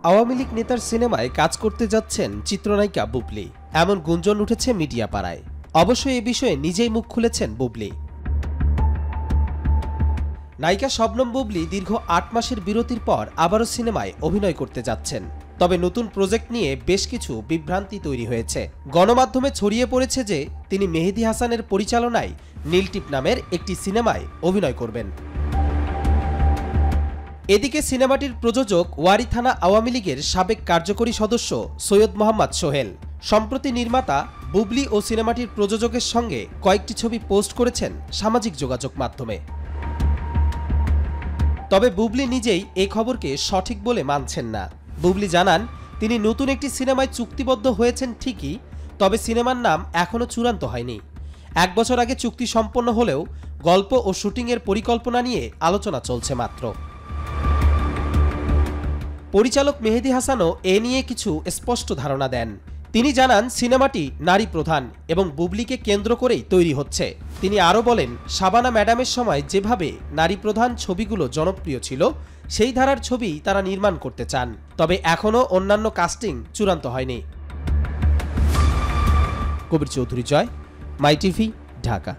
আওয়ামী লীগ নেতার সিনেমায় কাজ করতে যাচ্ছেন চিত্রনায়িকা বুবলি, এমন গুঞ্জন উঠেছে মিডিয়া পাড়ায়। অবশ্য এ বিষয়ে নিজেই মুখ খুলেছেন বুবলি। নায়িকা শবনম বুবলি দীর্ঘ ৮ মাসের বিরতির পর আবারও সিনেমায় অভিনয় করতে যাচ্ছেন। তবে নতুন প্রজেক্ট নিয়ে বেশ কিছু বিভ্রান্তি তৈরি হয়েছে। গণমাধ্যমে ছড়িয়ে পড়েছে যে তিনি মেহেদী হাসানের পরিচালনায় নীলটিপ নামের একটি সিনেমায় অভিনয় করবেন। এদিকে সিনেমাটির প্রযোজক ওয়ারী থানা আওয়ামী লীগের সাবেক কার্যকরী সদস্য সৈয়দ মোহাম্মদ সোহেল সম্প্রতি নির্মাতা বুবলি ও সিনেমাটির প্রযোজকের সঙ্গে কয়েকটি ছবি পোস্ট করেছেন সামাজিক যোগাযোগ মাধ্যমে। তবে বুবলি নিজেই এই খবরকে সঠিক বলে মানছেন না। বুবলি জানান, তিনি নতুন একটি সিনেমায় চুক্তিবদ্ধ হয়েছেন ঠিকই, তবে সিনেমার নাম এখনও চূড়ান্ত হয়নি। ১ বছর আগে চুক্তি সম্পন্ন হলেও গল্প ও শুটিংয়ের পরিকল্পনা নিয়ে আলোচনা চলছে মাত্র। পরিচালক মেহেদী হাসানও এ নিয়ে কিছু স্পষ্ট ধারণা দেন। তিনি জানান, সিনেমাটি নারী প্রধান এবং বুবলিকে কেন্দ্র করেই তৈরি হচ্ছে। তিনি আরও বলেন, শাবানা ম্যাডামের সময় যেভাবে নারী প্রধান ছবিগুলো জনপ্রিয় ছিল, সেই ধারার ছবি তারা নির্মাণ করতে চান। তবে এখনও অন্যান্য কাস্টিং চূড়ান্ত হয়নি। কবির চৌধুরী জয়, মাই টিভি, ঢাকা।